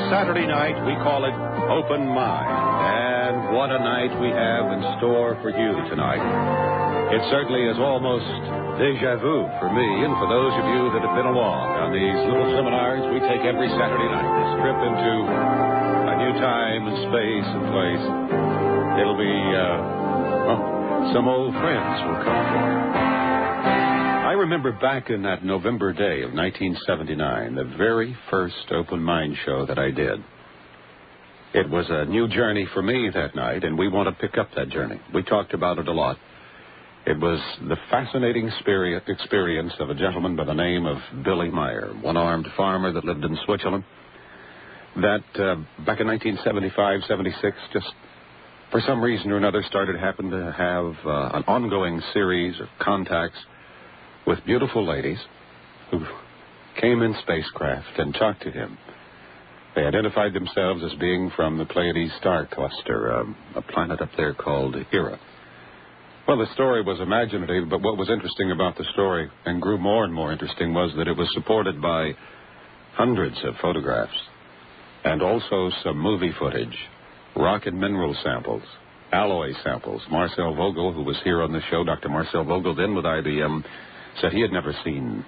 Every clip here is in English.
Saturday night, we call it Open Mind. And what a night we have in store for you tonight. It certainly is almost deja vu for me and for those of you that have been along on these little seminars we take every Saturday night. This trip into a new time and space and place. It'll be, some old friends will come for you. I remember back in that November day of 1979, the very first Open Mind show that I did. It was a new journey for me that night, and we want to pick up that journey. We talked about it a lot. It was the fascinating experience of a gentleman by the name of Billy Meier, one-armed farmer that lived in Switzerland, that back in 1975-76, just for some reason or another, happened to have an ongoing series of contacts with beautiful ladies who came in spacecraft and talked to him. They identified themselves as being from the Pleiades star cluster, a planet up there called Hera. Well, the story was imaginative, but what was interesting about the story, and grew more and more interesting, was that it was supported by hundreds of photographs and also some movie footage, rock and mineral samples, alloy samples. Marcel Vogel, who was here on the show, Dr. Marcel Vogel, then with IBM, said he had never seen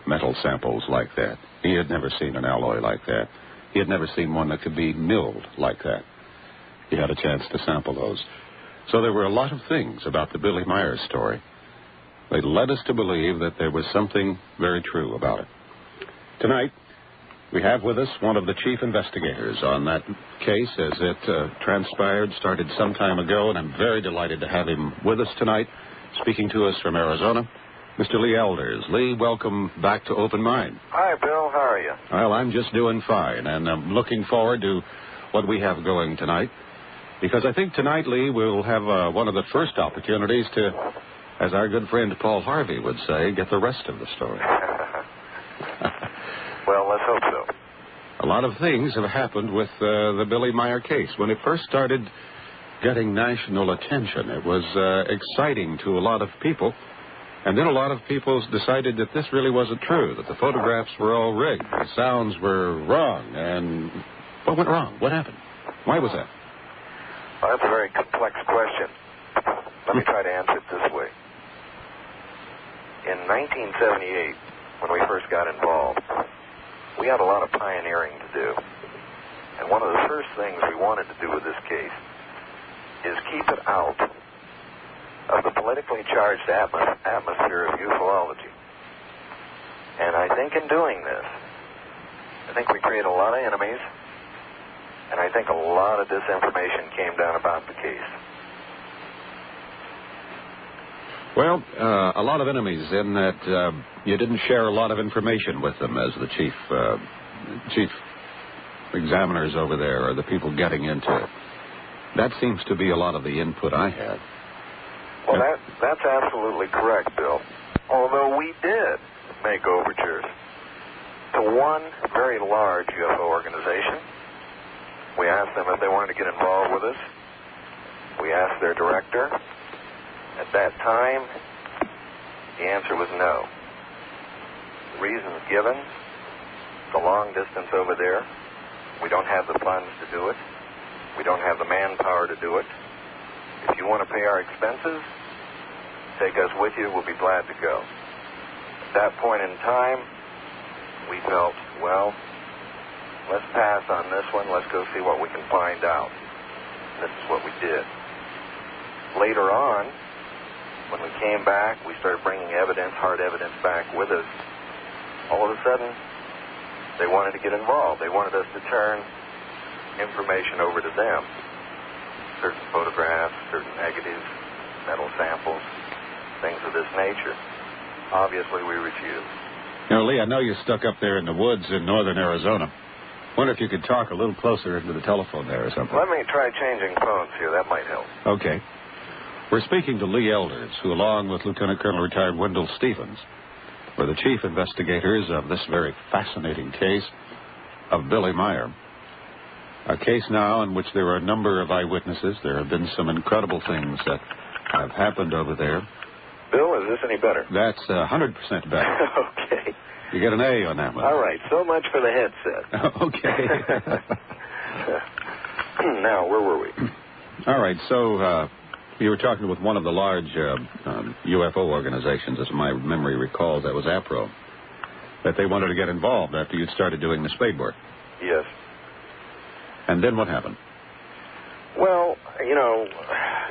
metal samples like that. He had never seen an alloy like that. He had never seen one that could be milled like that. He had a chance to sample those. So there were a lot of things about the Billy Meier story. They led us to believe that there was something very true about it. Tonight, we have with us one of the chief investigators on that case as it transpired, started some time ago, and I'm very delighted to have him with us tonight, speaking to us from Arizona, Mr. Lee Elders. Lee, welcome back to Open Mind. Hi, Bill. How are you? Well, I'm just doing fine, and I'm looking forward to what we have going tonight, because I think tonight, Lee, we'll have one of the first opportunities to, as our good friend Paul Harvey would say, get the rest of the story. Well, let's hope so. A lot of things have happened with the Billy Meier case. When it first started getting national attention, it was exciting to a lot of people. And then a lot of people decided that this really wasn't true, that the photographs were all rigged, the sounds were wrong. And what went wrong? What happened? Why was that? Well, that's a very complex question. Let me try to answer it this way. In 1978, when we first got involved, we had a lot of pioneering to do. And one of the first things we wanted to do with this case is keep it out of the politically charged atmosphere of ufology. And I think in doing this, I think we create a lot of enemies, and I think a lot of disinformation came down about the case. Well, a lot of enemies in that you didn't share a lot of information with them as the chief examiners over there, or the people getting into it. That seems to be a lot of the input I had. Well, that's absolutely correct, Bill. Although we did make overtures to one very large UFO organization. We asked them if they wanted to get involved with us. We asked their director. At that time, the answer was no. The reasons given, the long distance over there, we don't have the funds to do it. We don't have the manpower to do it. If you want to pay our expenses, take us with you, we'll be glad to go. At that point in time, we felt, well, let's pass on this one, let's go see what we can find out. This is what we did. Later on, when we came back, we started bringing evidence, hard evidence back with us. All of a sudden, they wanted to get involved. They wanted us to turn information over to them. Certain photographs, certain negatives, metal samples, things of this nature. Obviously, we refused. Now, Lee, I know you're stuck up there in the woods in northern Arizona. Wonder if you could talk a little closer into the telephone there or something. Let me try changing phones here. That might help. Okay. We're speaking to Lee Elders, who, along with Lieutenant Colonel retired Wendell Stevens, were the chief investigators of this very fascinating case of Billy Meier. A case now in which there are a number of eyewitnesses. There have been some incredible things that have happened over there. Bill, is this any better? That's 100% better. Okay. You get an A on that one. All right, so much for the headset. Okay. Now, where were we? All right, so you were talking with one of the large UFO organizations, as my memory recalls, that was APRO, that they wanted to get involved after you'd started doing the spade work. Yes. And then what happened? Well,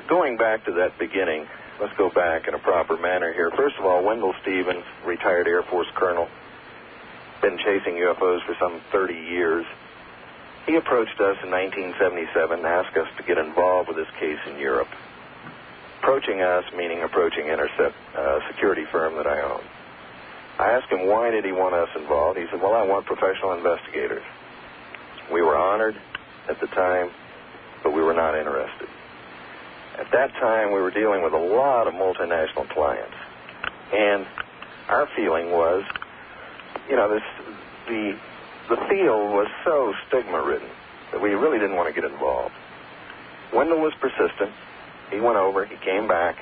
going back to that beginning, let's go back in a proper manner here. First of all, Wendell Stevens, retired Air Force colonel, been chasing UFOs for some 30 years. He approached us in 1977 and asked us to get involved with this case in Europe. Approaching us, meaning approaching Intercept, security firm that I own. I asked him, why did he want us involved? He said, well, I want professional investigators. We were honored at the time, but we were not interested. At that time, we were dealing with a lot of multinational clients. And our feeling was, the field was so stigma-ridden that we really didn't want to get involved. Wendell was persistent. He went over. He came back.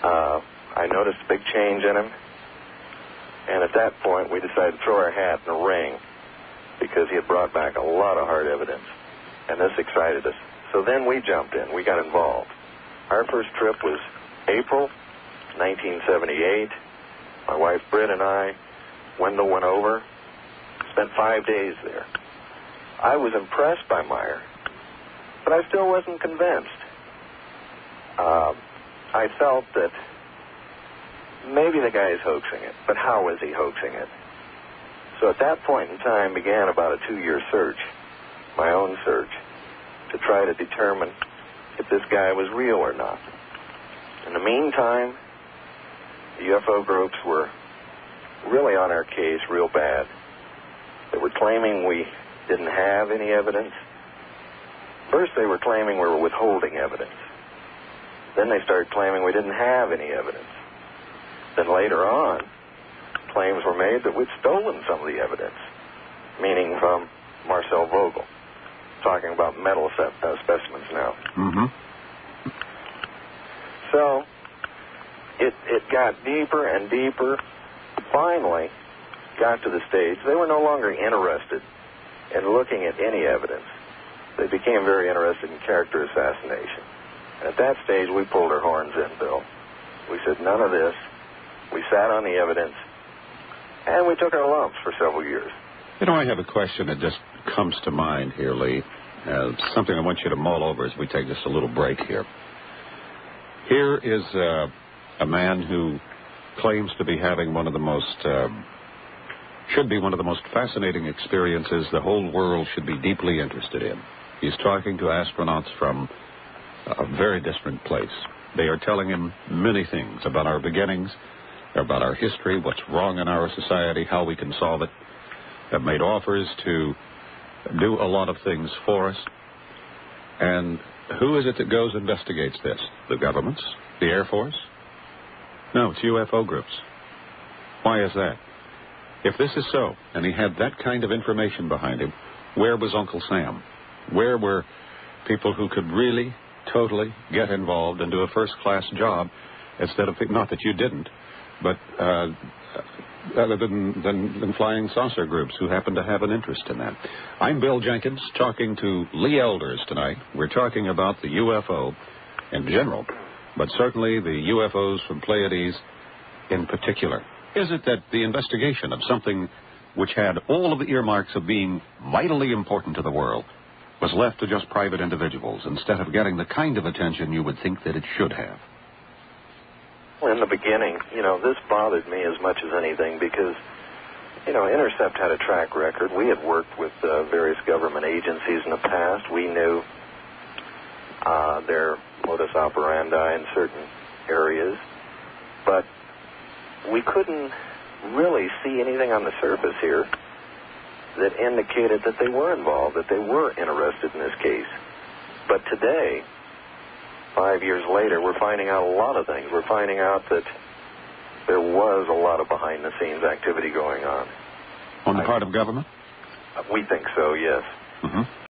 I noticed a big change in him. And at that point, we decided to throw our hat in the ring because he had brought back a lot of hard evidence. And this excited us. So then we jumped in. We got involved. Our first trip was April 1978. My wife Britt and I, Wendell went over, spent 5 days there. I was impressed by Meier, but I still wasn't convinced. I felt that maybe the guy is hoaxing it, but how is he hoaxing it? So at that point in time began about a 2-year search, my own search, to try to determine if this guy was real or not. In the meantime, the UFO groups were really on our case real bad. They were claiming we didn't have any evidence. First, they were claiming we were withholding evidence. Then they started claiming we didn't have any evidence. Then later on, claims were made that we'd stolen some of the evidence, meaning from Marcel Vogel. Talking about metal specimens now. Mm-hmm. So it got deeper and deeper. Finally, got to the stage they were no longer interested in looking at any evidence. They became very interested in character assassination. And at that stage, we pulled our horns in, Bill. We said none of this. We sat on the evidence, and we took our lumps for several years. I have a question that just comes to mind here, Lee. Something I want you to mull over as we take just a little break here. Here is a man who claims to be having one of the most, should be one of the most fascinating experiences the whole world should be deeply interested in. He's talking to astronauts from a very distant place. They are telling him many things about our beginnings, about our history, what's wrong in our society, how we can solve it. Have made offers to do a lot of things for us. And who is it that goes and investigates this? The governments? The Air Force? No, it's UFO groups. Why is that? If this is so, and he had that kind of information behind him, where was Uncle Sam? Where were people who could really, totally get involved and do a first-class job instead of, not that you didn't, but other than flying saucer groups who happen to have an interest in that. I'm Bill Jenkins, talking to Lee Elders tonight. We're talking about the UFO in general, but certainly the UFOs from Pleiades in particular. Is it that the investigation of something which had all of the earmarks of being vitally important to the world was left to just private individuals instead of getting the kind of attention you would think that it should have? In the beginning, this bothered me as much as anything because, Intercept had a track record. We had worked with various government agencies in the past. We knew their modus operandi in certain areas, but we couldn't really see anything on the surface here that indicated that they were involved, that they were interested in this case. But today, 5 years later, we're finding out a lot of things. We're finding out that there was a lot of behind-the-scenes activity going on. On the part of government? We think so, yes. Mm-hmm.